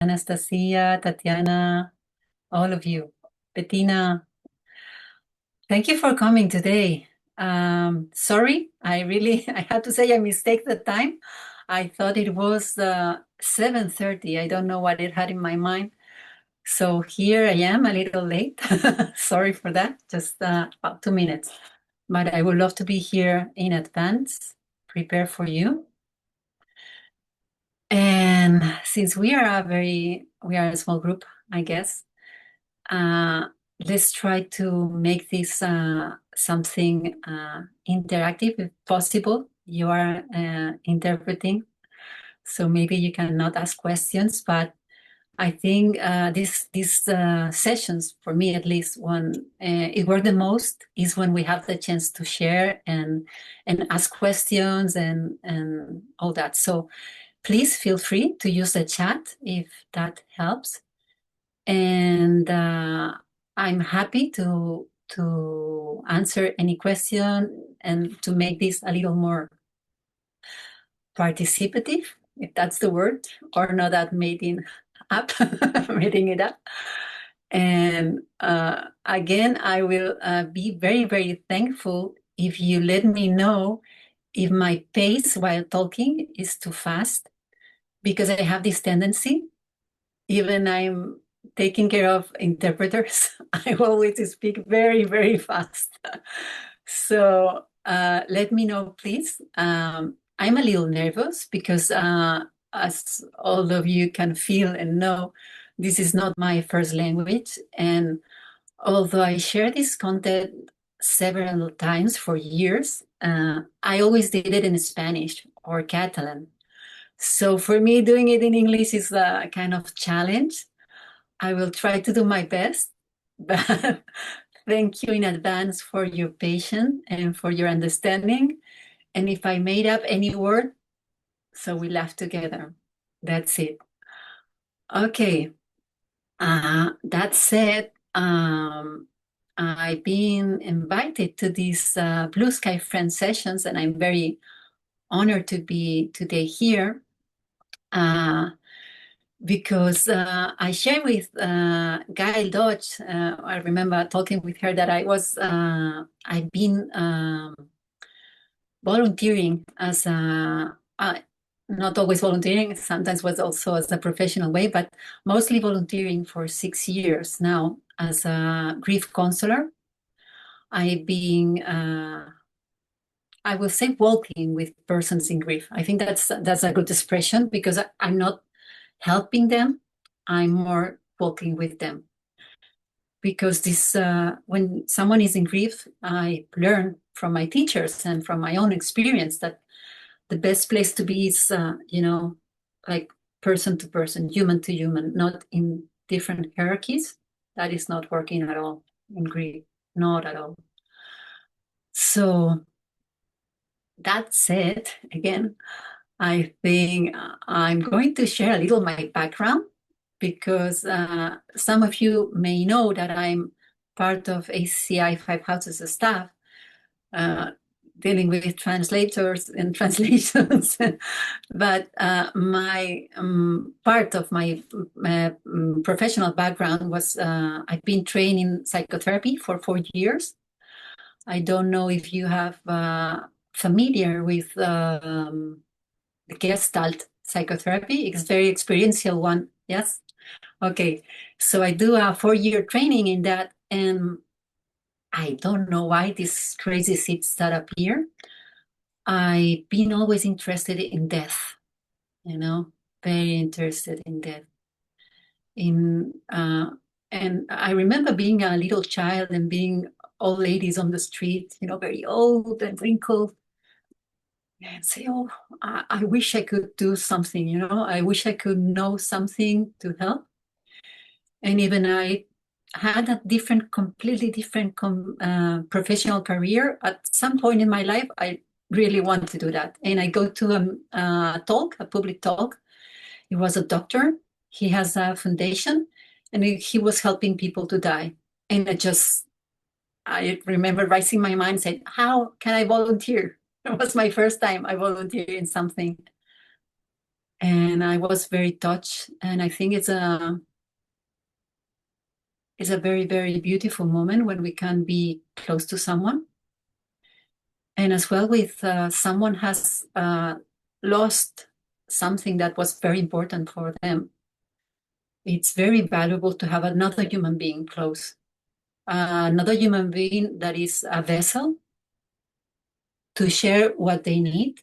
Anastasia, Tatiana, all of you. Bettina, thank you for coming today. Sorry, I had to say I mistake the time. I thought it was 7:30. I don't know what it had in my mind. So here I am, a little late. Sorry for that, just about 2 minutes. But I would love to be here in advance, prepare for you. And since we are a small group, I guess, uh, let's try to make this something interactive if possible. You are interpreting, so maybe you cannot ask questions, but I think these sessions, for me at least, when it worked the most is when we have the chance to share and ask questions and all that. So please feel free to use the chat if that helps. And I'm happy to answer any question and to make this a little more participative, if that's the word, or not that made in up, making it up. And again, I will be very, very thankful if you let me know if my pace while talking is too fast, because I have this tendency, even I'm taking care of interpreters, I always speak very, very fast. So let me know, please. I'm a little nervous because, as all of you can feel and know, this is not my first language. And although I share this content several times for years, I always did it in Spanish or Catalan. So for me, doing it in English is a kind of challenge. I will try to do my best, but thank you in advance for your patience and for your understanding. And if I made up any word, so we laugh together. That's it. Okay. That said, I've been invited to these Blue Sky Friends sessions, and I'm very honored to be today here. Because I shared with Gail Dodge, I remember talking with her that I've been volunteering as not always volunteering, sometimes was also as a professional way, but mostly volunteering for 6 years now as a grief counselor. I've been, I will say, walking with persons in grief. I think that's a good expression because I'm not helping them. I'm more walking with them because this when someone is in grief, I learn from my teachers and from my own experience that the best place to be is like person to person, human to human, not in different hierarchies. That is not working at all in grief, not at all. So that said, again, I think I'm going to share a little my background because some of you may know that I'm part of ACI Five Houses staff, dealing with translators and translations. But my part of my professional background was I've been trained in psychotherapy for 4 years. I don't know if you have familiar with the Gestalt psychotherapy. It's very experiential one. Yes. Okay. So I do a 4 year training in that, and I don't know why these crazy seeds that appear. I've been always interested in death, very interested in death. In and I remember being a little child and being old ladies on the street, very old and wrinkled, and say, "Oh, I wish I could do something. I wish I could know something to help." And even I had a completely different professional career. At some point in my life, I really wanted to do that. And I go to a public talk. He was a doctor. He has a foundation, and he was helping people to die. And I remember raising my mind and said, how can I volunteer? It was my first time I volunteered in something. And I was very touched. And I think it's a very, very beautiful moment when we can be close to someone. And as well with someone has lost something that was very important for them. It's very valuable to have another human being close, another human being that is a vessel to share what they need.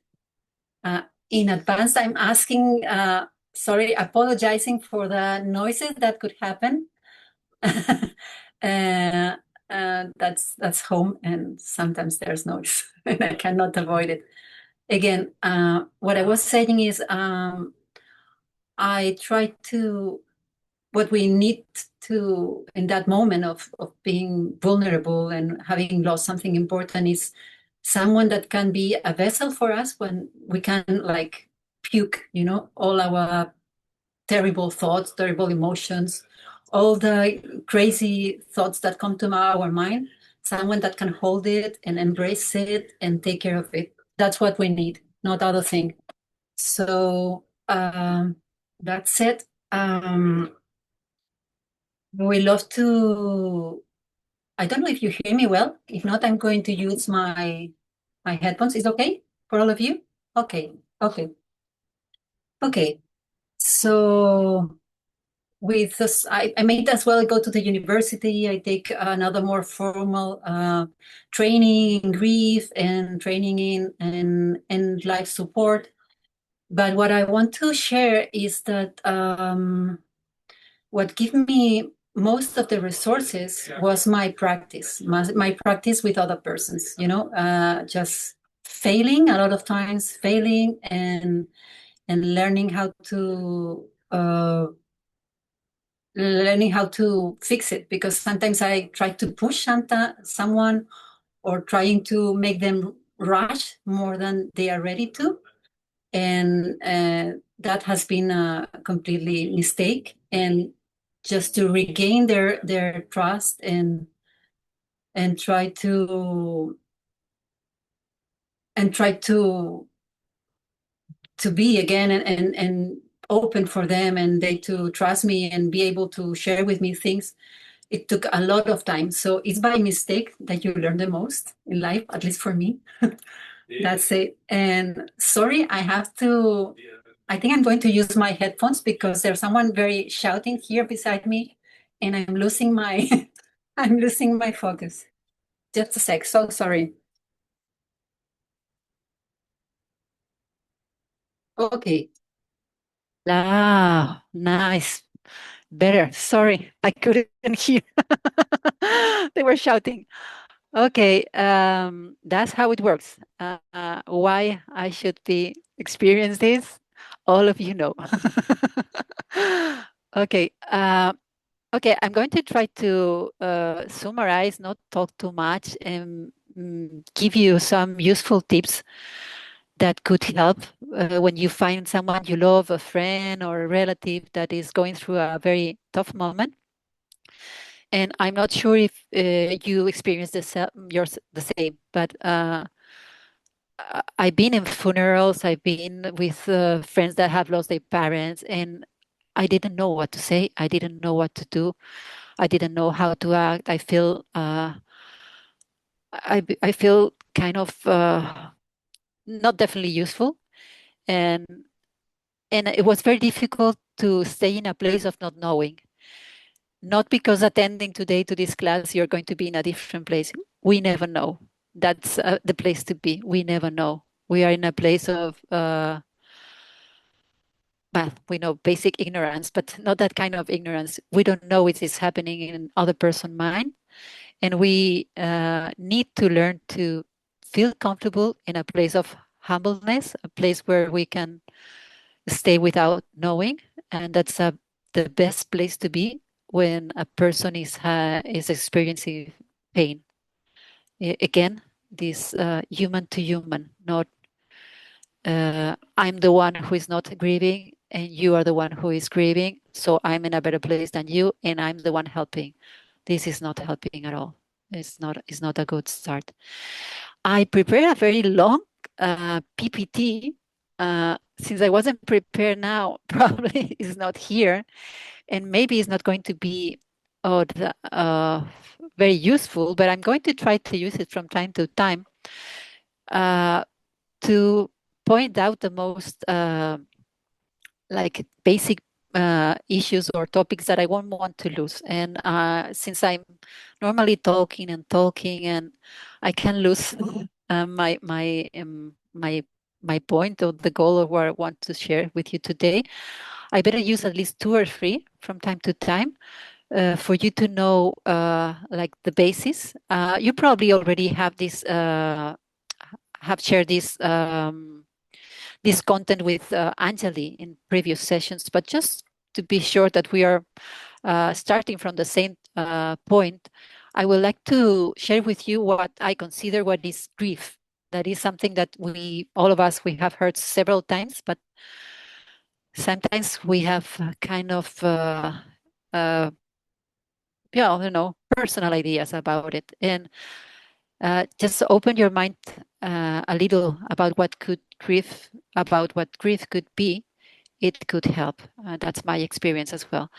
In advance, I'm asking, sorry, apologizing for the noises that could happen. uh, that's home, and sometimes there's noise, and I cannot avoid it. Again, what I was saying is, I try to what we need to in that moment of being vulnerable and having lost something important is someone that can be a vessel for us when we can like puke, all our terrible thoughts, terrible emotions, all the crazy thoughts that come to our mind, someone that can hold it and embrace it and take care of it. That's what we need, not other thing. So that's it. We love to. I don't know if you hear me well. If not, I'm going to use my headphones. Is okay for all of you? Okay. Okay. Okay. So with this, I made as well go to the university. I take another more formal training in grief and training in life support. But what I want to share is that what gave me most of the resources was my practice, my practice with other persons, just failing a lot of times, failing and learning how to fix it, because sometimes I try to push someone or trying to make them rush more than they are ready to, and that has been a completely mistake. And just to regain their trust and try to and try to be again and open for them, and they to trust me and be able to share with me things. It took a lot of time, so it's by mistake that you learn the most in life, at least for me. That's it. And sorry, I think I'm going to use my headphones because there's someone very shouting here beside me, and I'm losing my I'm losing my focus. Just a sec. So sorry. Okay. Ah, nice. Better. Sorry, I couldn't hear. They were shouting. Okay, that's how it works. Why I should be experience this, all of you know. Okay, okay, I'm going to try to summarize, not talk too much, and give you some useful tips that could help when you find someone you love, a friend or a relative that is going through a very tough moment. And I'm not sure if you experience the same, but I've been in funerals, I've been with friends that have lost their parents, and I didn't know what to say. I didn't know what to do. I didn't know how to act. I feel kind of not definitely useful, and it was very difficult to stay in a place of not knowing. Not because attending today to this class, you're going to be in a different place. We never know. That's the place to be. We never know. We are in a place of, well, we know basic ignorance, but not that kind of ignorance. We don't know what is happening in other person's mind. And we need to learn to feel comfortable in a place of humbleness, a place where we can stay without knowing. And that's the best place to be when a person is experiencing pain. Again, this human to human, not I'm the one who is not grieving and you are the one who is grieving, so I'm in a better place than you and I'm the one helping. This is not helping at all. It's not a good start. I prepared a very long PPT since I wasn't prepared now, probably is not here, and maybe it's not going to be very useful, but I'm going to try to use it from time to time uh, to point out the most like basic issues or topics that I won't want to lose. And since I'm normally talking and talking, and I can lose my point or the goal of what I want to share with you today, I better use at least two or three from time to time for you to know like the basis. You probably already have this have shared this content with Anjali in previous sessions, but just to be sure that we are starting from the same point, I would like to share with you what I consider what is grief. That is something that all of us, we have heard several times, but sometimes we have kind of, yeah, personal ideas about it. And just open your mind a little about what grief could be. It could help. That's my experience as well.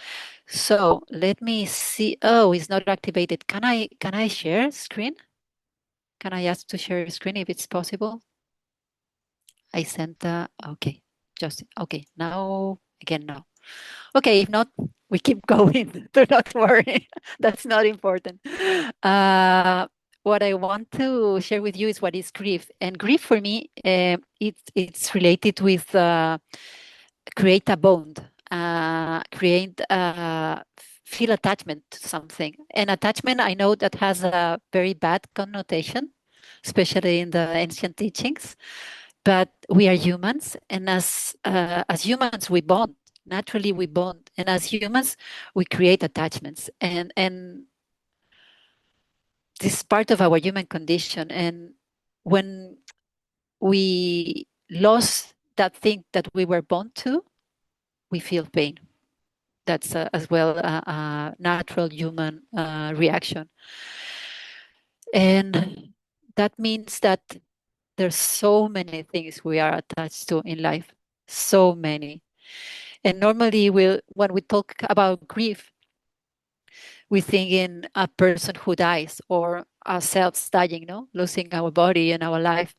So let me see. Oh, it's not activated. Can I share screen? Can I ask to share screen if it's possible? I sent okay. Just okay. Now again no. Okay, if not, we keep going. Do not worry. That's not important. Uh, what I want to share with you is what is grief. And grief for me, it's related with create a bond, create feel attachment to something. And attachment, I know that has a very bad connotation, especially in the ancient teachings. But we are humans, and as humans, we bond. Naturally, we bond, and as humans, we create attachments, and this is part of our human condition. And when we lost that thing that we were born to, we feel pain. That's as well a natural human reaction. And that means that there's so many things we are attached to in life, so many. And normally, when we talk about grief, we think in a person who dies or ourselves dying, losing our body and our life.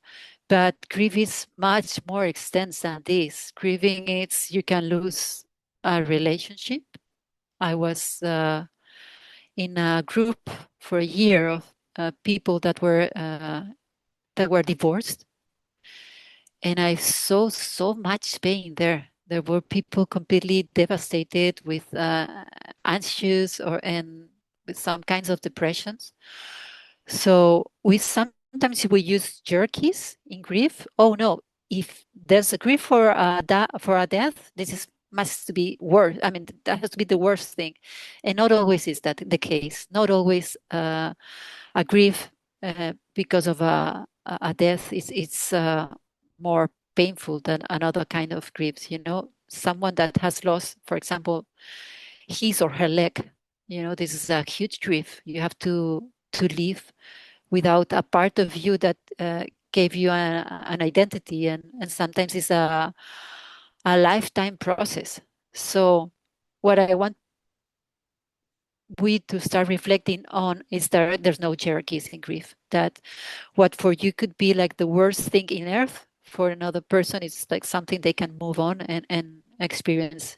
But grief is much more extensive than this. Grieving is you can lose a relationship. I was in a group for a year of people that were divorced, and I saw so much pain there. There were people completely devastated with anxious and with some kinds of depressions. So we sometimes we use jerkies in grief. Oh no, if there's a grief for for a death, this is must be worse. I mean, that has to be the worst thing, and not always is that the case. Not always a grief because of a death. It's more painful than another kind of griefs. Someone that has lost, for example, his or her leg. This is a huge grief. You have to live without a part of you that gave you an identity, and sometimes it's a lifetime process. So what I want we to start reflecting on is that there's no hierarchies in grief. That what for you could be like the worst thing in earth, for another person it's like something they can move on and experience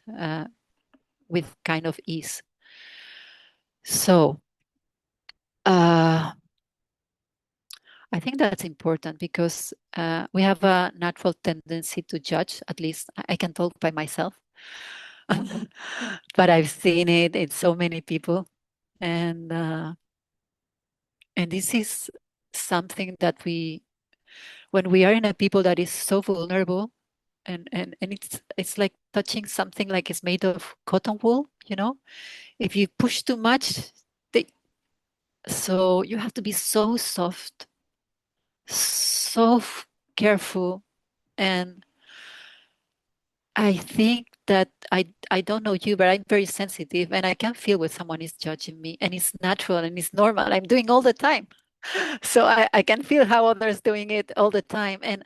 with kind of ease. So I think that's important because we have a natural tendency to judge. At least I can talk by myself, but I've seen it in so many people, and this is something that when we are in a people that is so vulnerable, and it's like touching something like it's made of cotton wool. If you push too much, they, so you have to be so soft, so careful. And I think that I don't know you, but I'm very sensitive, and I can feel when someone is judging me, and it's natural and it's normal. I'm doing all the time. So I can feel how others doing it all the time, and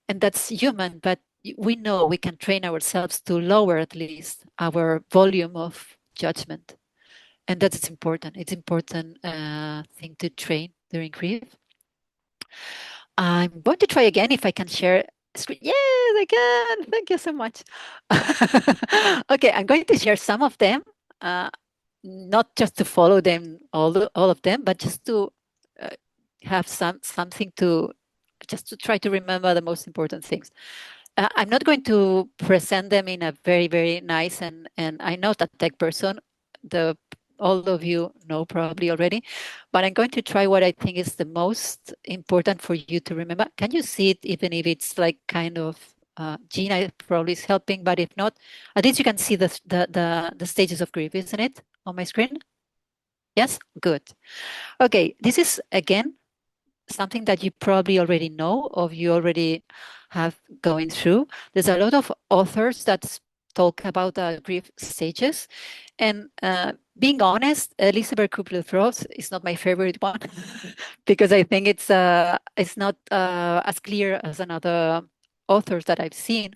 that's human. But we know we can train ourselves to lower at least our volume of judgment, and that's important. It's important thing to train during grief. I'm going to try again if I can share screen. Yes, I can. Thank you so much. Okay, I'm going to share some of them, uh, not just to follow them all of them, but just to uh, have something to just to try to remember the most important things. I'm not going to present them in a very, very nice and I'm not a tech person. The all of you know probably already, but I'm going to try what I think is the most important for you to remember. Can you see it, even if it's like kind of Gina probably is helping, but if not, at least you can see the stages of grief, isn't it, on my screen? Yes, good. Okay, this is again something that you probably already know or you already have going through. There's a lot of authors that talk about the grief stages. And being honest, Elizabeth Kubler-Ross is not my favorite one because I think it's not as clear as another authors that I've seen.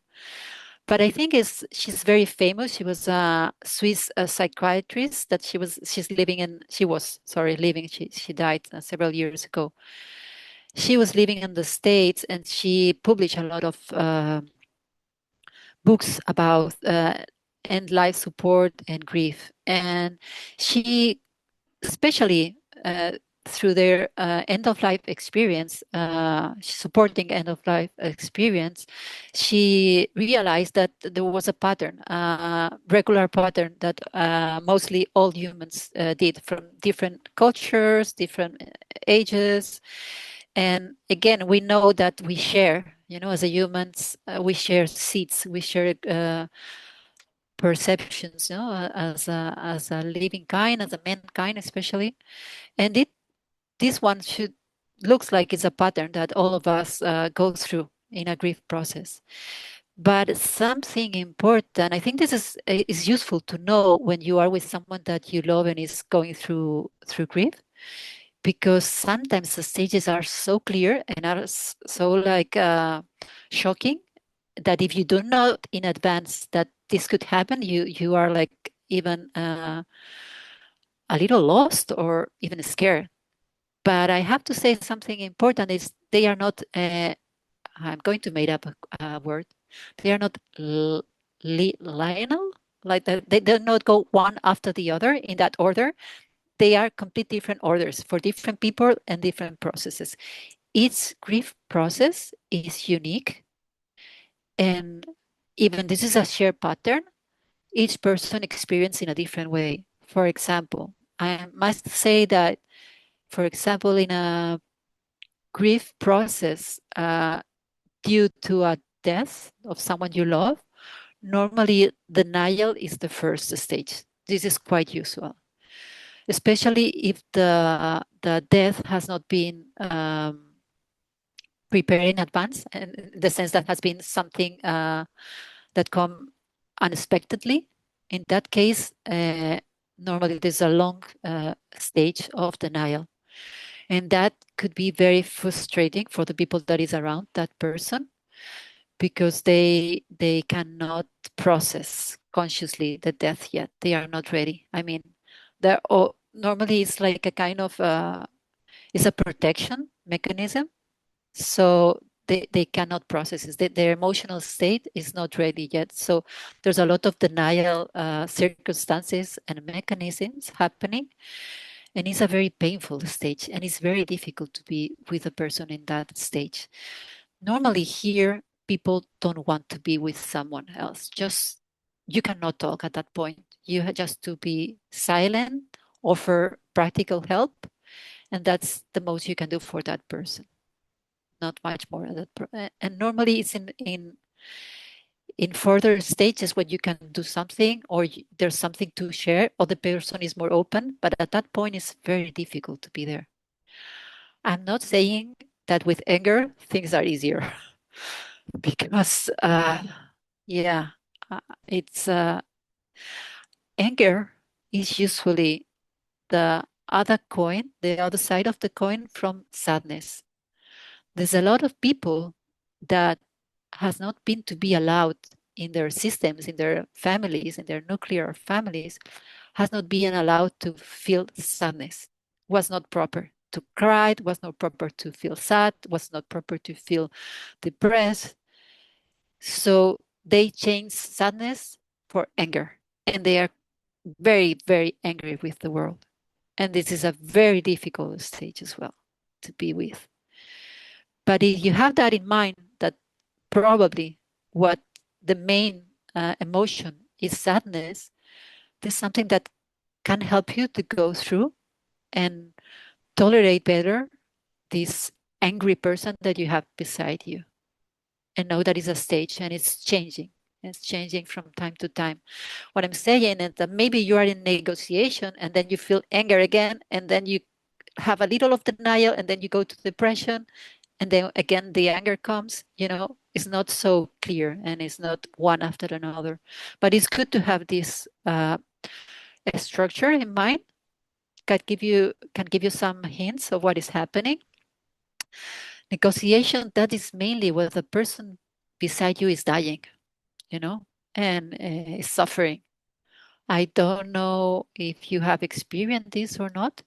But I think she's very famous. She was a Swiss psychiatrist that she was sorry living. She died several years ago. She was living in the States and she published a lot of books about end life support and grief. And she, especially through their end of life experience, supporting end of life experience, she realized that there was a pattern, regular pattern that mostly all humans did from different cultures, different ages. And again, we know that we share, as a humans, we share seeds, we share perceptions, as a living kind, as a mankind, especially. And this one should looks like it's a pattern that all of us go through in a grief process. But something important, I think this is useful to know when you are with someone that you love and is going through grief, because sometimes the stages are so clear and are so like shocking that if you do know in advance that this could happen, you are like even a little lost or even scared. But I have to say something important is they are not. I'm going to make up a word. They are not lineal, like that. They do not go one after the other in that order. They are complete different orders for different people and different processes. Each grief process is unique, and even this is a shared pattern. Each person experiences in a different way. For example, I must say that, for example, in a grief process due to a death of someone you love, normally denial is the first stage. This is quite usual, especially if the death has not been prepared in advance, and in the sense that has been something that come unexpectedly. In that case, normally there's a long stage of denial, and that could be very frustrating for the people that is around that person, because they cannot process consciously the death yet. They are not ready. I mean, normally it's like a kind of it's a protection mechanism, so they cannot process it. Their emotional state is not ready yet. So there's a lot of denial circumstances and mechanisms happening, and it's a very painful stage, and it's very difficult to be with a person in that stage. Normally here, people don't want to be with someone else. Just you cannot talk at that point. You just to be silent, offer practical help, and that's the most you can do for that person. Not much more. And normally it's in further stages when you can do something, or there's something to share, or the person is more open. But at that point, it's very difficult to be there. I'm not saying that with anger things are easier, because yeah, it's anger is usually the other side of the coin from sadness. There's a lot of people that has not been to be allowed in their systems, in their families, in their nuclear families, has not been allowed to feel sadness, was not proper to cry, was not proper to feel sad, was not proper to feel depressed. So they change sadness for anger, and they are very, very angry with the world. And this is a very difficult stage as well to be with. But if you have that in mind, that probably what the main emotion is sadness, there's something that can help you to go through and tolerate better this angry person that you have beside you, and know that is a stage and it's changing. It's changing from time to time. What I'm saying is that maybe you are in negotiation and then you feel anger again, and then you have a little of denial, and then you go to depression, and then again the anger comes. It's not so clear, and it's not one after another. But it's good to have this structure in mind. Can give you some hints of what is happening. Negotiation, that is mainly where the person beside you is dying, you know and is suffering. I don't know if you have experienced this or not,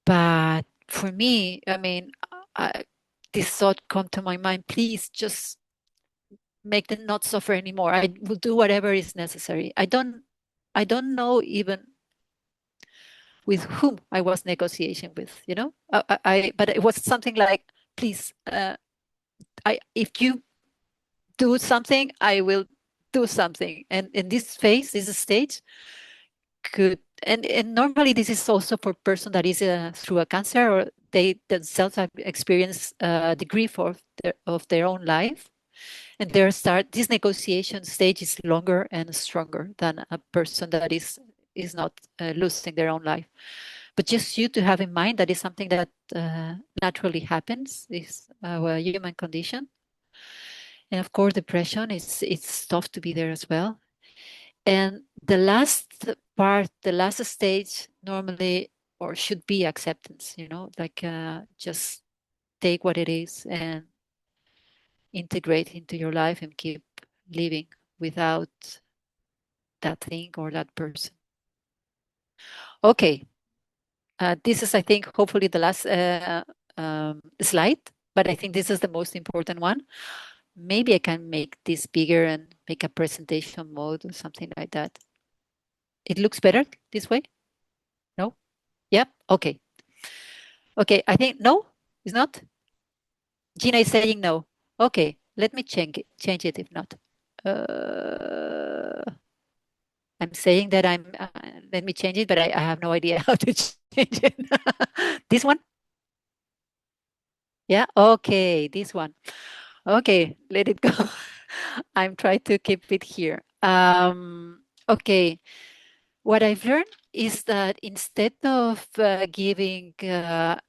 but for me, I mean, I, this thought come to my mind: please just make them not suffer anymore. I will do whatever is necessary. I don't know even with whom I was negotiating with. But it was something like, please, if you do something, I will do something. And in this phase, this stage, could and normally this is also for person that is through a cancer, or they themselves have experienced the grief of their own life, and this negotiation stage is longer and stronger than a person that is not losing their own life. But just you to have in mind that is something that naturally happens, is a human condition. And of course, depression, it's tough to be there as well. And the last part, the last stage, normally or should be acceptance, like just take what it is and integrate into your life and keep living without that thing or that person. Okay. This is, I think, hopefully the last slide, but I think this is the most important one. Maybe I can make this bigger and make a presentation mode or something like that. It looks better this way? No? Yep. Okay. Okay. I think no, it's not. Gina is saying no. Okay. Let me change it if not. Uh, I'm saying that let me change it, but I have no idea how to change it. This one? Yeah. Okay. This one. Okay. Let it go. I'm trying to keep it here. Okay. What I've learned is that instead of giving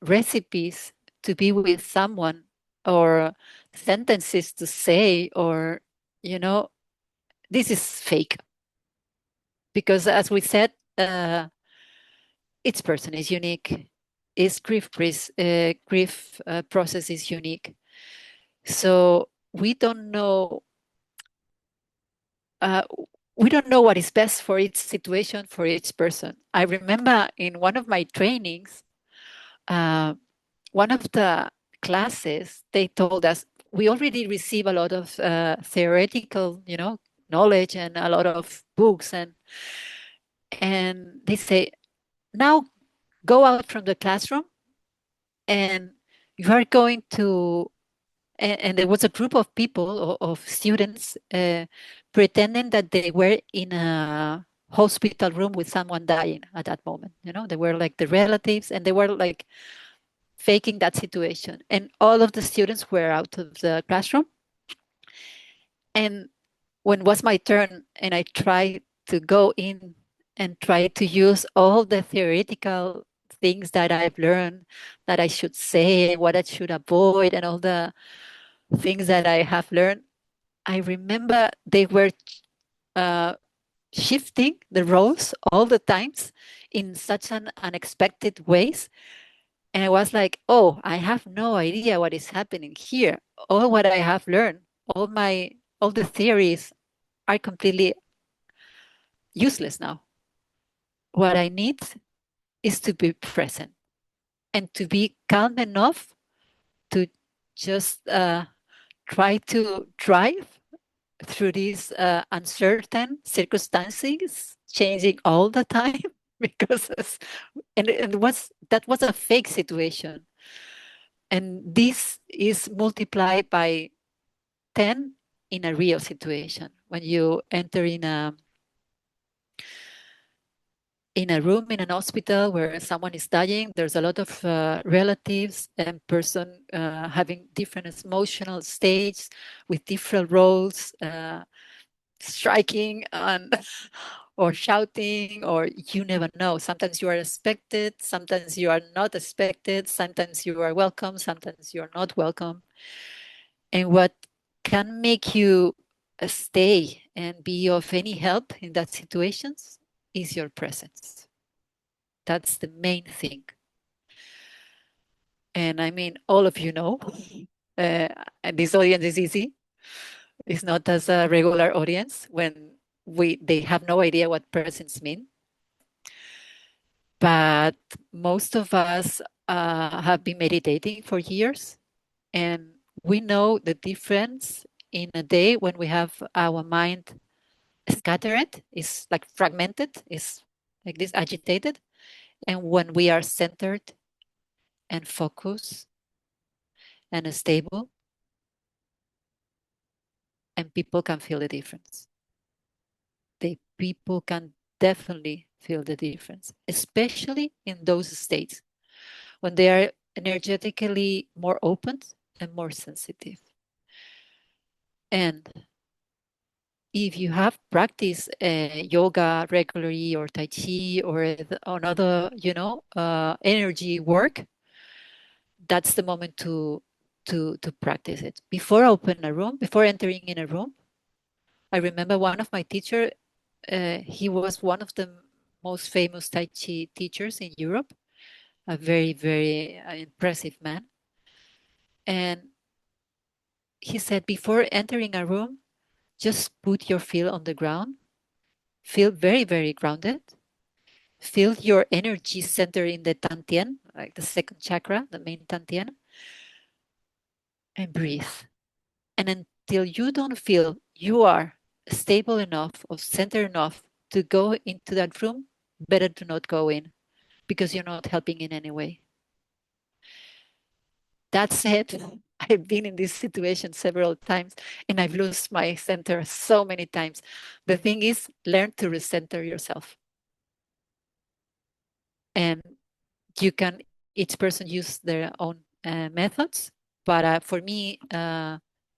recipes to be with someone, or sentences to say, or, you know, this is fake. Because as we said, each person is unique. Its grief process is unique. So uh, we don't know what is best for each situation, for each person. I remember in one of my trainings, one of the classes, they told us we already receive a lot of theoretical, knowledge, and a lot of books, and they say, now go out from the classroom, and you are going to, and there was a group of people, of students, pretending that they were in a hospital room with someone dying at that moment. They were like the relatives, and they were like faking that situation. And all of the students were out of the classroom. And when was my turn, and I tried to go in and try to use all the theoretical things that I've learned, that I should say, what I should avoid, and all the things that I have learned, I remember they were uh, shifting the roles all the times in such an unexpected ways And I was like, oh, I have no idea what is happening here. All what I have learned, all the theories are completely useless now. What I need is to be present and to be calm enough to just try to drive through these uncertain circumstances, changing all the time because and it was that was a fake situation, and this is multiplied by 10 in a real situation. When you enter in a room in an hospital where someone is dying, there's a lot of relatives and person having different emotional states with different roles, striking and or shouting, or you never know. Sometimes you are expected, sometimes you are not expected, sometimes you are welcome, sometimes you are not welcome. And what can make you stay and be of any help in that situations is your presence. That's the main thing. And I mean, all of you know, and this audience is easy. It's not as a regular audience when they have no idea what presence mean. But most of us have been meditating for years, and we know the difference in a day when we have our mind scattered, is like fragmented, is like this agitated, and when we are centered and focused and stable, and people can feel the difference. The people can definitely feel the difference, especially in those states when they are energetically more open and more sensitive. And if you have practiced yoga regularly, or tai chi, or another, energy work, that's the moment to practice it. Before entering in a room, I remember one of my teacher. He was one of the most famous tai chi teachers in Europe, a very, very impressive man. And he said, before entering a room, just put your feet on the ground, feel very, very grounded, feel your energy center in the Tantien, like the second chakra, the main Tantien, and breathe. And until you don't feel you are stable enough or centered enough to go into that room, better to not go in, because you're not helping in any way. That said, I've been in this situation several times, and I've lost my center so many times. The thing is, learn to recenter yourself. And each person use their own methods. But for me,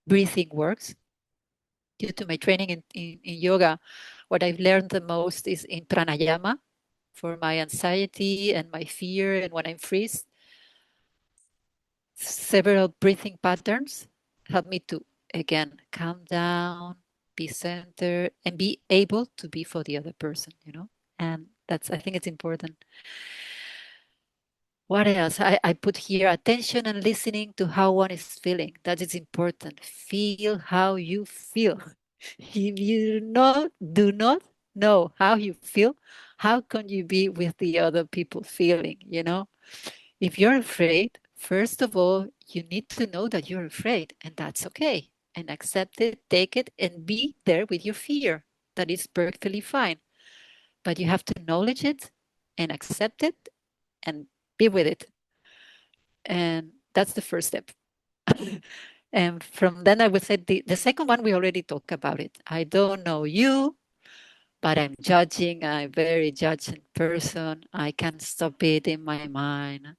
breathing works. Due to my training in yoga, what I've learned the most is in pranayama for my anxiety and my fear. And when I'm freeze, several breathing patterns help me to, again, calm down, be centered, and be able to be for the other person. And I think it's important. What else? I put here attention and listening to how one is feeling. That is important. Feel how you feel. If you do not know how you feel, how can you be with the other people feeling? If you're afraid, first of all, you need to know that you're afraid, and that's okay. And accept it, take it, and be there with your fear. That is perfectly fine. But you have to acknowledge it and accept it and be with it. And that's the first step. And from then I would say the second one, we already talked about it. I don't know you, but I'm judging. I'm a very judging person. I can't stop it in my mind.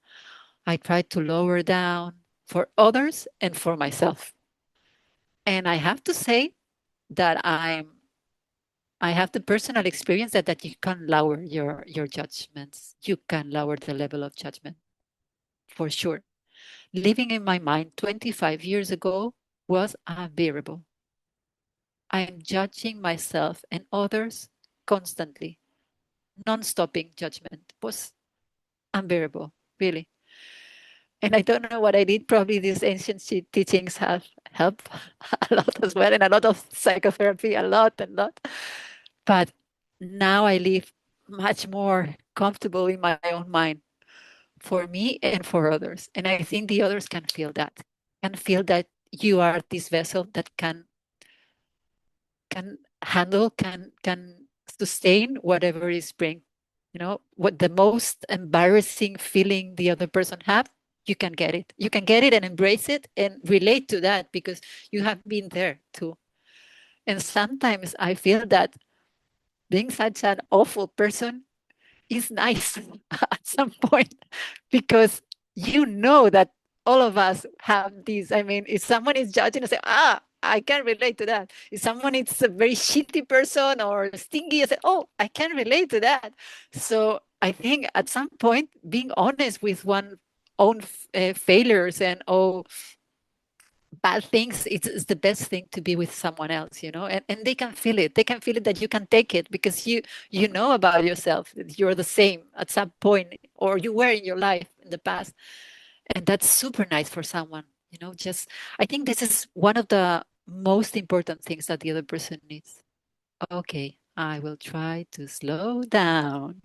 I try to lower down for others and for myself. And I have to say that I have the personal experience that you can lower your judgments. You can lower the level of judgment for sure. Living in my mind 25 years ago was unbearable. I am judging myself and others constantly. Non-stopping judgment was unbearable, really. And I don't know what I did. Probably these ancient teachings have helped a lot as well, and a lot of psychotherapy, a lot, a lot. But now I live much more comfortable in my own mind for me and for others. And I think the others can feel that you are this vessel that can handle, can sustain whatever is bring. You know, what the most embarrassing feeling the other person have, you can get it. You can get it and embrace it and relate to that because you have been there too. And sometimes I feel that being such an awful person is nice at some point because you know that all of us have these. I mean, if someone is judging and say, I can relate to that. If someone is a very shitty person or stingy, I say, oh, I can relate to that. So I think at some point, being honest with one own failures and bad things, it's the best thing to be with someone else, you know, and they can feel it. They can feel it that you can take it because you know about yourself that you're the same at some point or you were in your life in the past. And that's super nice for someone, you know. Just I think this is one of the most important things that the other person needs. Okay, I will try to slow down.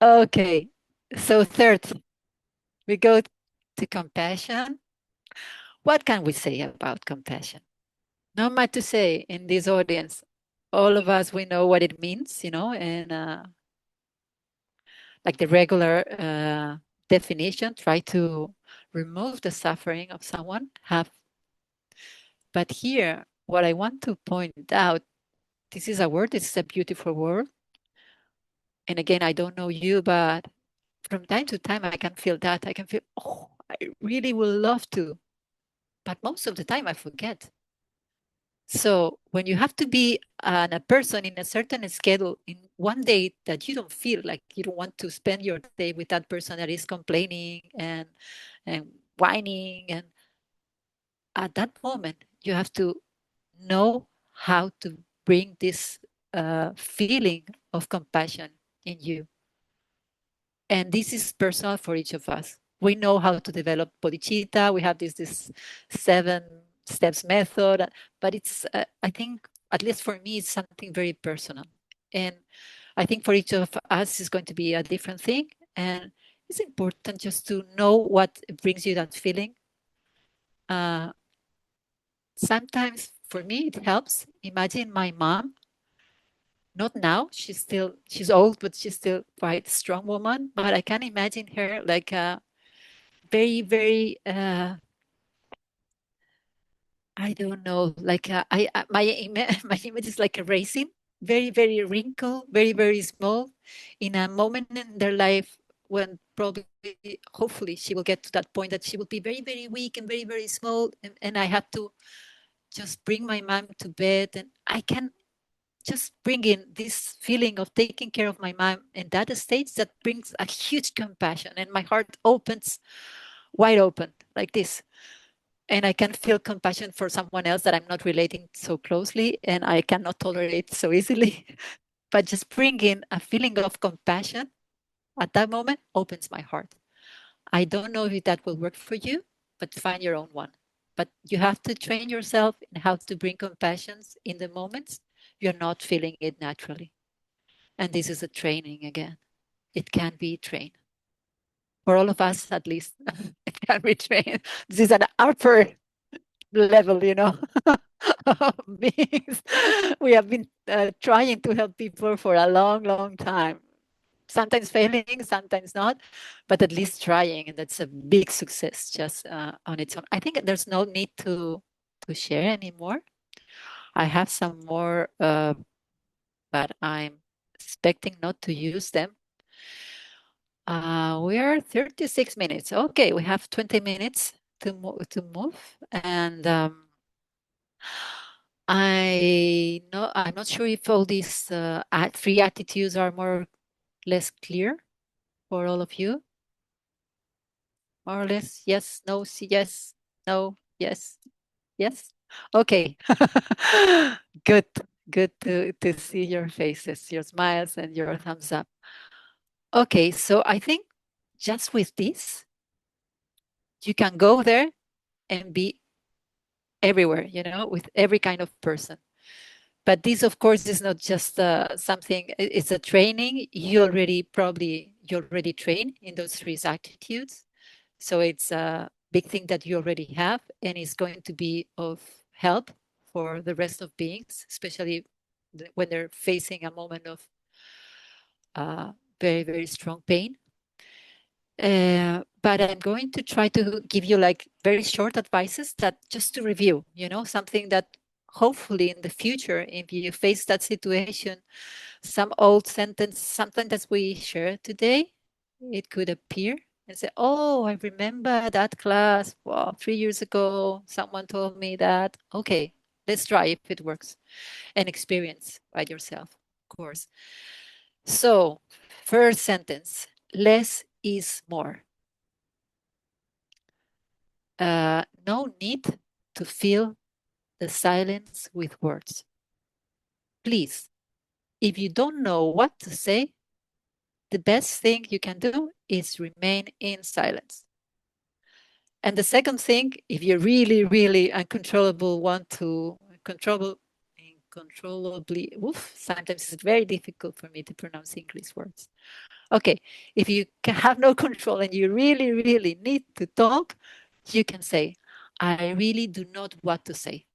Okay, so third, we go to compassion. What can we say about compassion? Not much to say in this audience. All of us, we know what it means, you know, and like the regular definition, try to remove the suffering of someone. Have, but here, what I want to point out, this is a word. This is a beautiful word. And again, I don't know you, but from time to time, I can feel that. I can feel, oh, I really would love to, but most of the time, I forget. So when you have to be a person in a certain schedule in one day that you don't feel like you don't want to spend your day with that person that is complaining and whining, and at that moment you have to know how to bring this feeling of compassion in you. And this is personal for each of us. We know how to develop bodhicitta. We have this 7 steps method, but it's I think at least for me it's something very personal, and I think for each of us is going to be a different thing. And it's important just to know what brings you that feeling. Uh, Sometimes for me it helps. Imagine my mom. Not now. She's old, but she's still quite a strong woman. But I can imagine her like a very, very, I don't know, like my image is like a raisin, very, very wrinkled, very, very small, in a moment in their life when probably, hopefully, she will get to that point that she will be very, very weak and very, very small, and I have to just bring my mom to bed, and I can just bring in this feeling of taking care of my mom in that stage that brings a huge compassion, and my heart opens wide open like this, and I can feel compassion for someone else that I'm not relating so closely and I cannot tolerate so easily. But just bringing a feeling of compassion at that moment opens my heart. I don't know if that will work for you, but find your own one. But you have to train yourself in how to bring compassion in the moments you're not feeling it naturally. And this is a training again. It can be trained. For all of us, at least, it can be trained. This is an upper level, you know, beings. We have been trying to help people for a long, long time. Sometimes failing, sometimes not, but at least trying, and that's a big success just on its own. I think there's no need to share anymore. I have some more, but I'm expecting not to use them. We are 36 minutes. Okay, we have 20 minutes to move, and I'm not sure if all these three attitudes are more or less clear for all of you. More or less, yes, no, yes, no, yes, yes. Okay, good, good to see your faces, your smiles, and your thumbs up. Okay, so I think just with this, you can go there and be everywhere, with every kind of person. But this, of course, is not just something, it's a training. You already train in those three attitudes. So it's a big thing that you already have, and it's going to be of help for the rest of beings, especially when they're facing a moment of very, very strong pain. But I'm going to try to give you like very short advices that just to review, something that hopefully in the future, if you face that situation, some old sentence, something that we share today, it could appear and say, oh, I remember that class, well, 3 years ago, someone told me that. Okay, let's try if it works and experience by yourself, of course. So, first sentence, less is more. No need to fill the silence with words. Please, if you don't know what to say, the best thing you can do is remain in silence. And the second thing, if you really, really uncontrollably, sometimes it's very difficult for me to pronounce English words. Okay, if you can have no control and you really, really need to talk, you can say, I really do not want to say.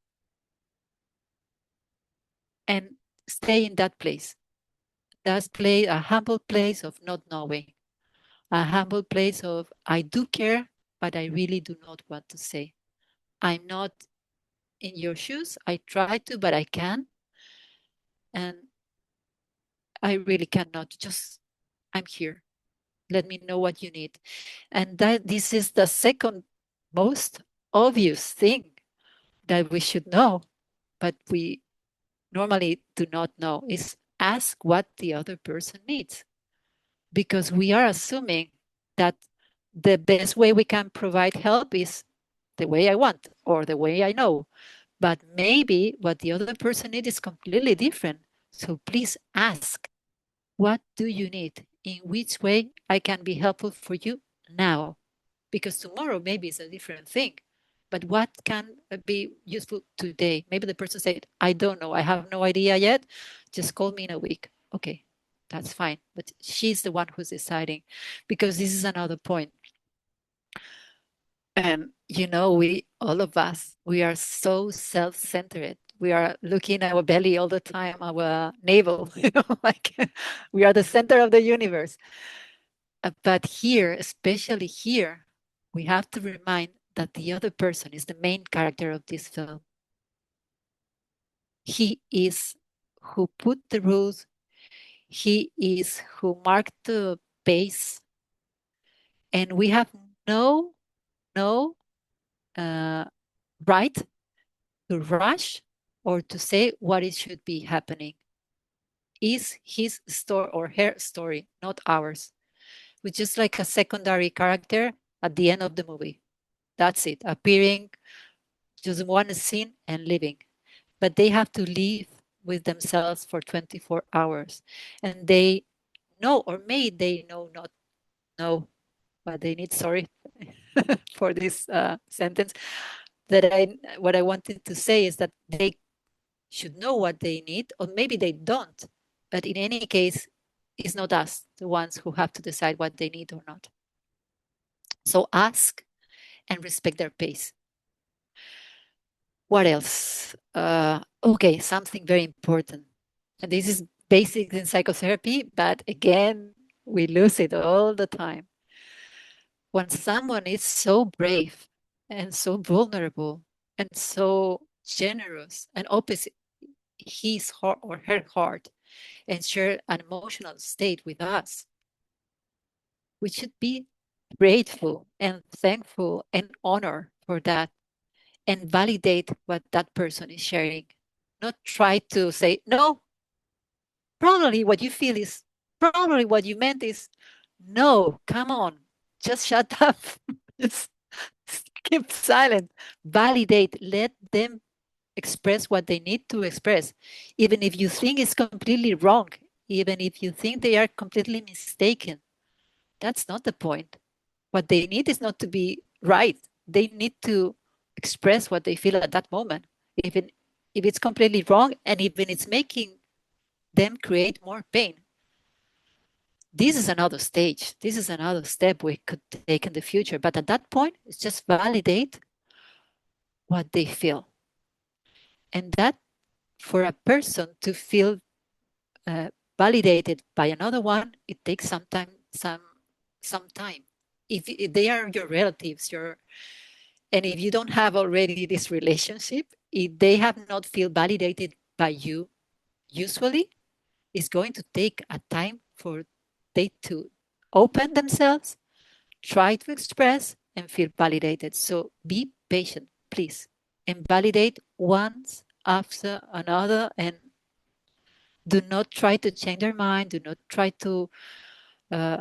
And stay in that place. That's a humble place of not knowing, a humble place of I do care, but I really do not want to say. I'm not in your shoes. I try to, but I can. And I really cannot. Just, I'm here. Let me know what you need. And that this is the second most obvious thing that we should know, but we normally do not know, is ask what the other person needs. Because we are assuming that the best way we can provide help is the way I want or the way I know. But maybe what the other person needs is completely different. So please ask, what do you need? In which way I can be helpful for you now? Because tomorrow maybe it's a different thing. But what can be useful today? Maybe the person said, I don't know. I have no idea yet. Just call me in a week. Okay, that's fine. But she's the one who's deciding, because this is another point. And all of us, we are so self-centered. We are looking at our belly all the time, our navel, like we are the center of the universe. But here, especially here, we have to remind that the other person is the main character of this film. He is who put the rules. He is who marked the pace. And we have no right to rush or to say what it should be happening. Is his story or her story, not ours. We're just like a secondary character at the end of the movie. That's it, appearing, just one scene and leaving. But they have to live with themselves for 24 hours. And they know, or may they not know what they need. Sorry for this sentence. What I wanted to say is that they should know what they need, or maybe they don't. But in any case, it's not us, the ones who have to decide what they need or not. So ask and respect their pace. What else? Okay, something very important. And this is basic in psychotherapy, but again, we lose it all the time. When someone is so brave and so vulnerable and so generous and opens his heart or her heart and share an emotional state with us, we should be grateful and thankful and honor for that and validate what that person is sharing. Not try to say, no, probably what you feel is, probably what you meant is, no, come on, just shut up. Just keep silent. Validate, let them express what they need to express. Even if you think it's completely wrong, even if you think they are completely mistaken, That's not the point. What they need is not to be right. They need to express what they feel at that moment, even if it's completely wrong and even it's making them create more pain. This is another stage. This is another step we could take in the future. But at that point, it's just validate what they feel. And that for a person to feel uh, validated by another one, it takes some time. If they are your relatives, and if you don't have already this relationship, if they have not feel validated by you, usually it's going to take a time for they to open themselves, try to express, and feel validated. So be patient, please, and validate once after another, and do not try to change their mind. Do not uh,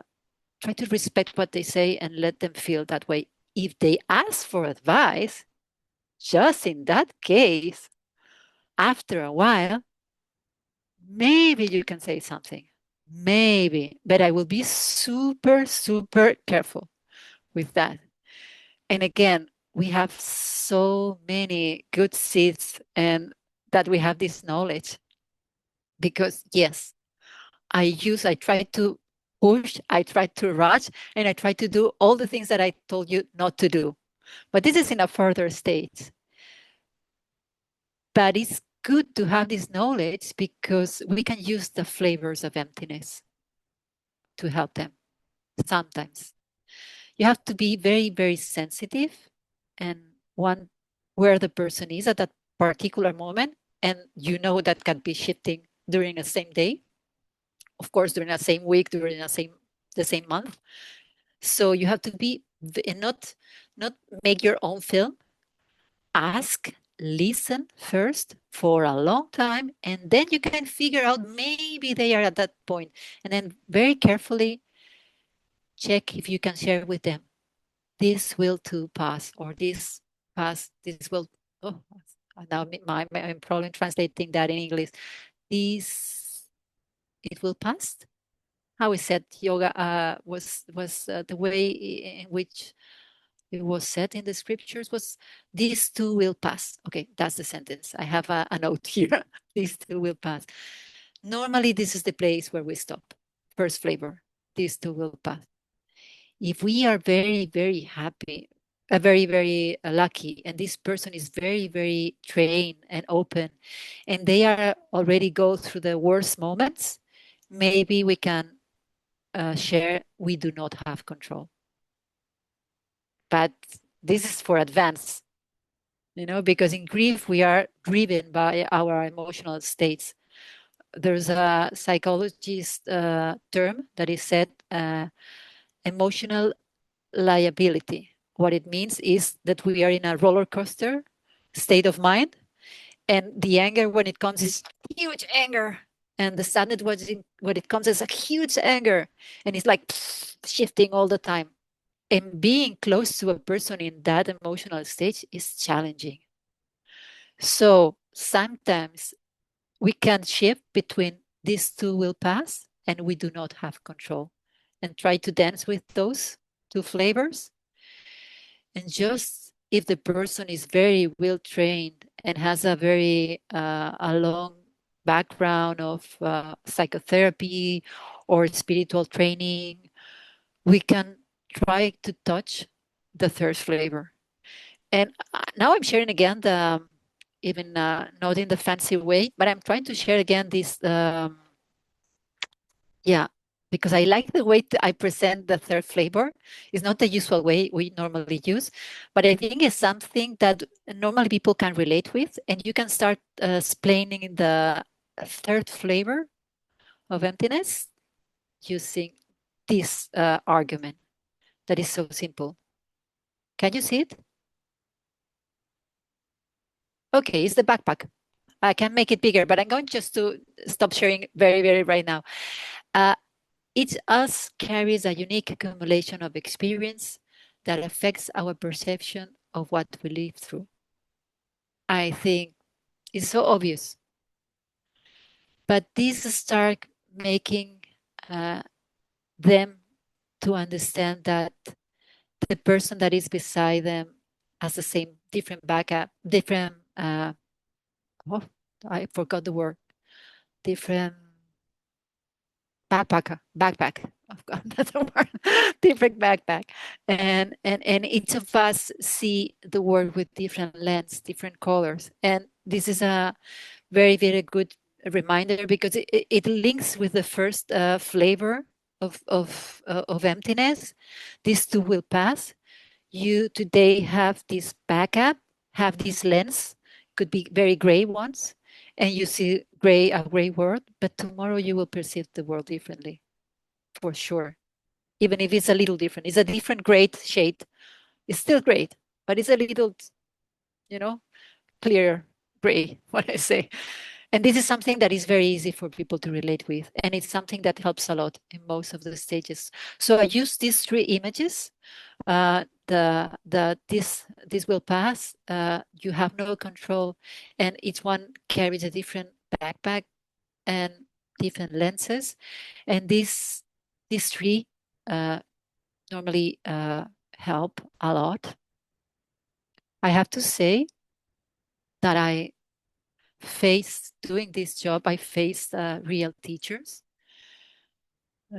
try to respect what they say and let them feel that way. If they ask for advice, just in that case, after a while, maybe you can say something. Maybe, but I will be super, super careful with that. And again, we have so many good seeds and that we have this knowledge because yes, I try to push, I try to rush, and I try to do all the things that I told you not to do. But this is in a further stage. But it's good to have this knowledge because we can use the flavors of emptiness to help them sometimes. You have to be very, very sensitive and one where the person is at that particular moment. And you know that can be shifting during the same day, of course, during the same week, during the same month. So you have to be and not make your own film. Ask, listen first for a long time, and then you can figure out maybe they are at that point, and then very carefully check if you can share with them. This will too pass, or this pass. This will. Oh, now I'm probably translating that in English. This it will pass. How is said yoga was the way in which it was said in the scriptures was these two will pass. Okay, that's the sentence. I have a note here. These two will pass. Normally, this is the place where we stop. First flavor, these two will pass. If we are very, very happy, very, very lucky, and this person is very, very trained and open, and they are already go through the worst moments, maybe we can share we do not have control. But this is for advance, because in grief we are driven by our emotional states. There's a psychologist term that is said emotional liability. What it means is that we are in a roller coaster state of mind, and the anger when it comes is huge anger, and the sadness when it comes is a huge anger, and it's like shifting all the time. And being close to a person in that emotional stage is challenging. So sometimes we can shift between these two will pass and we do not have control, and try to dance with those two flavors. And just if the person is very well trained and has a long background of psychotherapy or spiritual training, we can try to touch the third flavor. And now I'm sharing again even not in the fancy way, but I'm trying to share again this, yeah, because I like the way I present the third flavor. It's not the usual way we normally use, but I think it's something that normally people can relate with, and you can start explaining the third flavor of emptiness using this argument that is so simple. Can you see it? Okay, it's the backpack. I can make it bigger, but I'm going just to stop sharing very, very right now. Each us carries a unique accumulation of experience that affects our perception of what we live through. I think it's so obvious, but these start making them to understand that the person that is beside them has the same different backup, different oh, I forgot the word, different backpack. I've got another word, different backpack. And each of us see the world with different lens, different colors. And this is a very, very good reminder because it links with the first flavor of emptiness. These two will pass. You today have this backup, have this lens, could be very gray ones, and you see a gray world, but tomorrow you will perceive the world differently, for sure. Even if it's a little different, it's a different gray shade. It's still great, but it's a little, you know, clear gray, what I say. And this is something that is very easy for people to relate with. And it's something that helps a lot in most of the stages. So I use these three images. This will pass. You have no control, and each one carries a different backpack and different lenses. And these three normally help a lot. I have to say that I faced doing this job. I faced real teachers.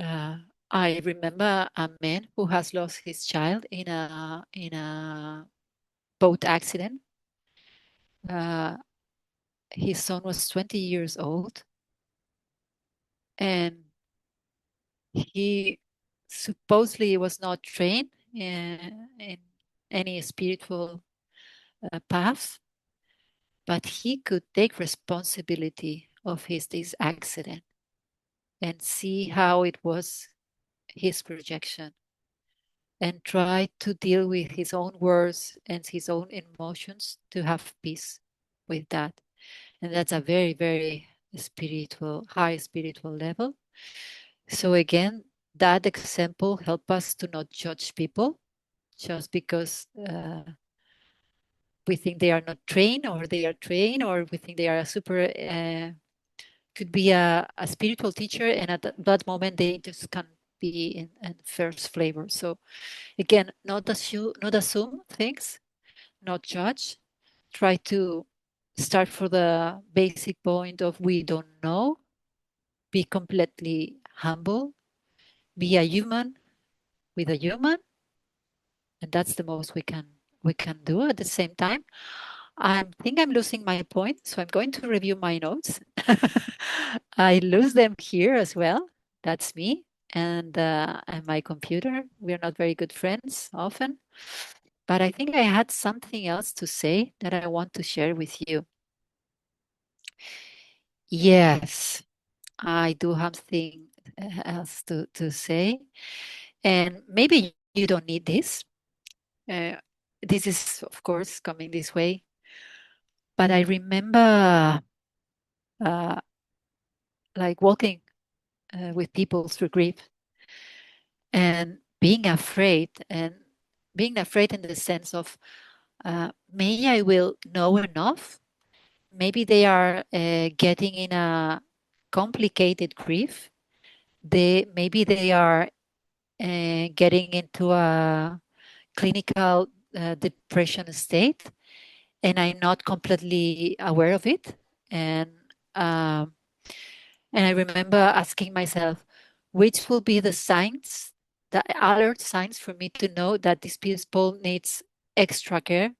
Uh, I remember a man who has lost his child in a boat accident. Uh, his son was 20 years old, and he supposedly was not trained in any spiritual path, but he could take responsibility of this accident and see how it was his projection and try to deal with his own words and his own emotions to have peace with that. And that's a very, very spiritual, high spiritual level. So again, that example help us to not judge people just because we think they are not trained, or they are trained, or we think they are a super could be a spiritual teacher, and at that moment they just can't be in first flavor. So again, not assume things, not judge. Try to start for the basic point of we don't know. Be completely humble. Be a human with a human, and that's the most we can do at the same time. I think I'm losing my point, so I'm going to review my notes. I lose them here as well. That's me and my computer. We're not very good friends often, but I think I had something else to say that I want to share with you. Yes, I do have something else to say, and maybe you don't need this. Uh, this is, of course, coming this way, but I remember uh, like walking with people through grief and being afraid in the sense of maybe I will know enough. Maybe they are getting in a complicated grief. Maybe they are getting into a clinical depression state, and I'm not completely aware of it. And um, And I remember asking myself, which will be the signs, the alert signs for me to know that this people needs extra care,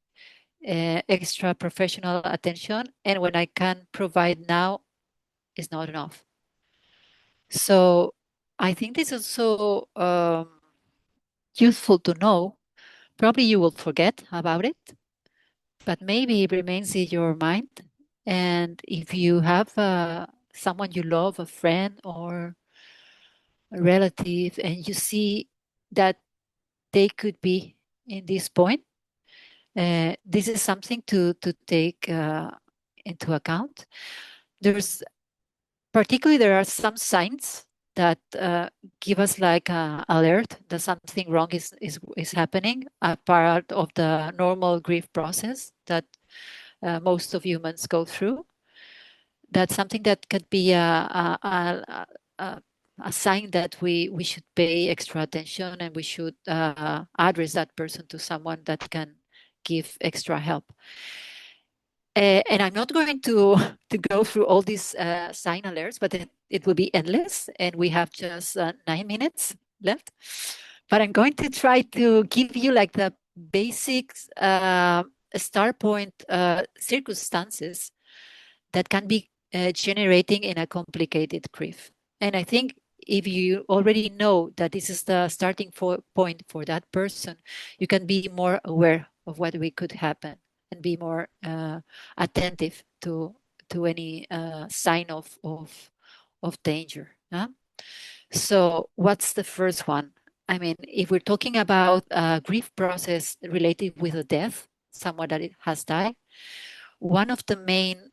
extra professional attention, and when I can provide now is not enough. So I think this is also useful to know. Probably you will forget about it, but maybe it remains in your mind. And if you have someone you love, a friend or a relative, and you see that they could be in this point, this is something to take into account. There's particularly there are some signs that give us like a alert that something wrong is happening, a part of the normal grief process that most of humans go through. That's something that could be a a sign that we should pay extra attention, and we should address that person to someone that can give extra help. And I'm not going to to go through all these sign alerts, but it will be endless, and we have just 9 minutes left. But I'm going to try to give you like the basics, start point circumstances that can be generating in a complicated grief. And I think if you already know that this is the starting point for that person, you can be more aware of what we could happen, and be more attentive to any sign of danger. So what's the first one? I mean, if we're talking about a grief process related with a death, someone that it has died, one of the main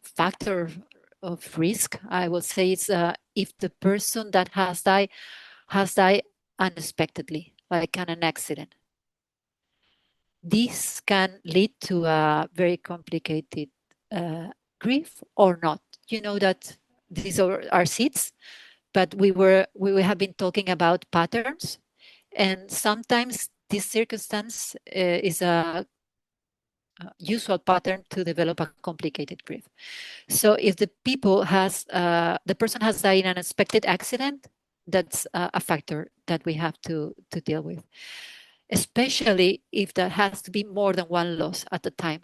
factor of risk, I will say, is if the person that has died unexpectedly, like in an accident. This can lead to a very complicated grief or not. You know that these are seeds, but we have been talking about patterns, and sometimes this circumstance is a usual pattern to develop a complicated grief. So if the person has died in an unexpected accident, that's a factor that we have to deal with, especially if there has to be more than one loss at the time.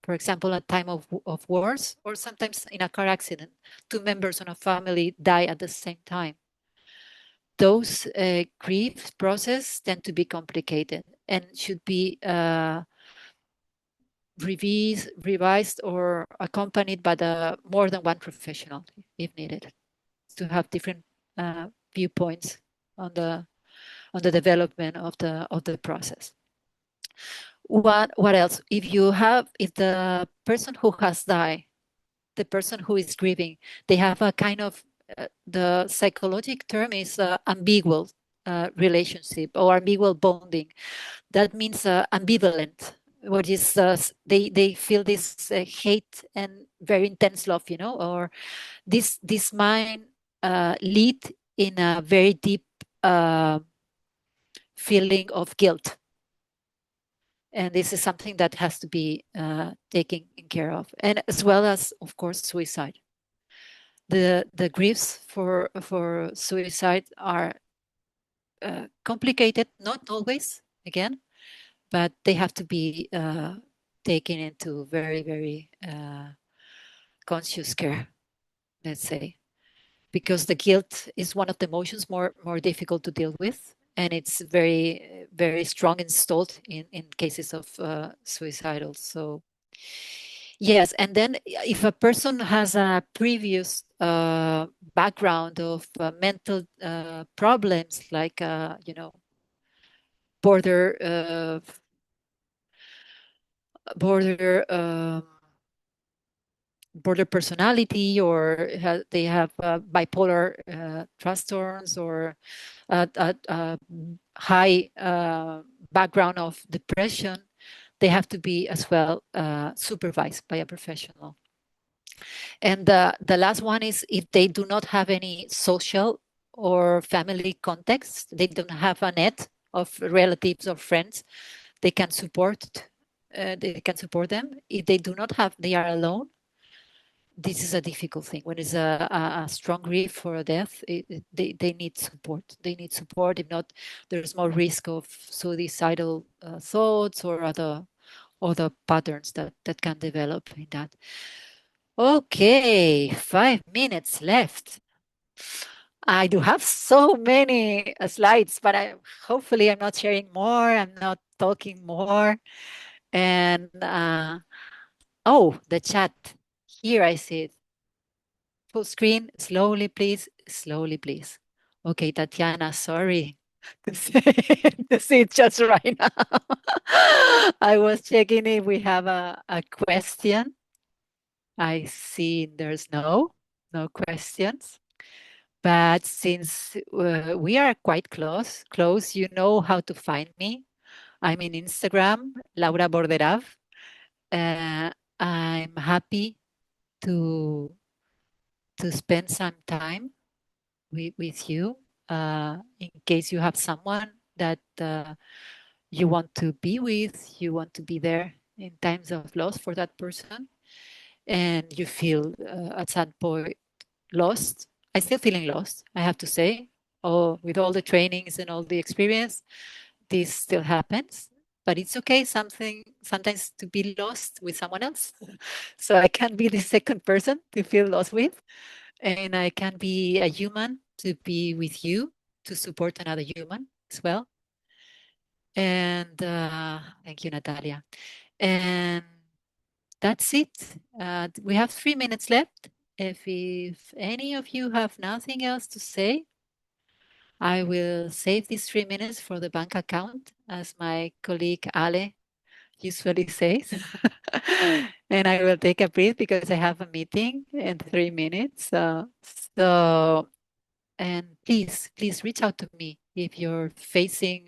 For example, at time of wars, or sometimes in a car accident, two members of a family die at the same time. Those grief process tend to be complicated and should be revised or accompanied by more than one professional if needed, to have different viewpoints on the development of the process. What else? If the person who has died, the person who is grieving, they have a kind of the psychological term is ambiguous relationship or ambiguous bonding. That means ambivalent, what is they feel this hate and very intense love, or this mind lead in a very deep feeling of guilt, and this is something that has to be taken care of, and as well as, of course, suicide. The griefs for suicide are complicated, not always, again, but they have to be taken into very, very conscious care, let's say, because the guilt is one of the emotions more difficult to deal with, and it's very, very strong installed in cases of suicidal. So yes, and then if a person has a previous background of mental problems, like border border border personality, or they have bipolar trastorns, or a high background of depression, they have to be as well supervised by a professional. And the last one is if they do not have any social or family context, they don't have a net of relatives or friends, they can support them. If they do not have, they are alone. This is a difficult thing. When it's a strong grief for a death, they need support. They need support. If not, there's more risk of suicidal thoughts or other patterns that can develop in that. Okay, 5 minutes left. I do have so many slides, but hopefully I'm not sharing more. I'm not talking more. And oh, the chat. Here I see it. Full screen, slowly, please. Slowly, please. Okay, Tatiana, sorry to see it just right now. I was checking if we have a question. I see there's no questions. But since we are quite close, you know how to find me. I'm in Instagram, Laura Bordera. I'm happy to spend some time with you, in case you have someone that you want to be with, you want to be there in times of loss for that person, and you feel at some point lost. I still feeling lost, I have to say. Oh, with all the trainings and all the experience, this still happens. But it's okay, something sometimes to be lost with someone else. So I can be the second person to feel lost with, and I can be a human to be with you to support another human as well. And thank you, Natalia. And that's it. We have 3 minutes left. If any of you have nothing else to say, I will save these 3 minutes for the bank account, as my colleague Ale usually says. And I will take a breath because I have a meeting in 3 minutes. So, and please reach out to me if you're facing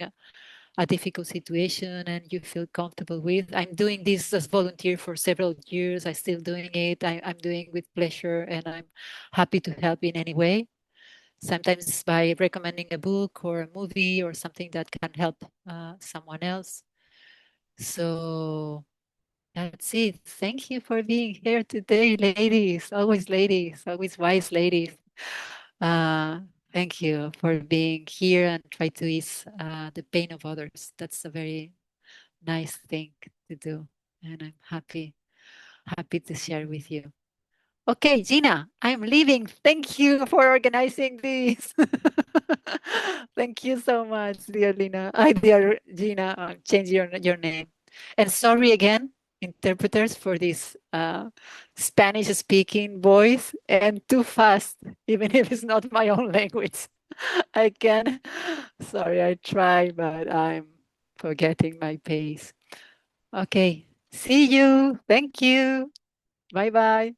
a difficult situation and you feel comfortable with. I'm doing this as volunteer for several years. I'm still doing it. I'm doing with pleasure, and I'm happy to help in any way. Sometimes by recommending a book or a movie or something that can help someone else. So that's it. Thank you for being here today, ladies, always wise ladies. Uh, Thank you for being here and try to ease the pain of others. That's a very nice thing to do, and I'm happy to share with you. Okay, Gina, I'm leaving. Thank you for organizing this. Thank you so much, dear Lina. Dear Gina, change your name. And sorry again, interpreters, for this Spanish speaking voice and too fast, even if it's not my own language. I can. Sorry, I try, but I'm forgetting my pace. Okay, see you. Thank you. Bye bye.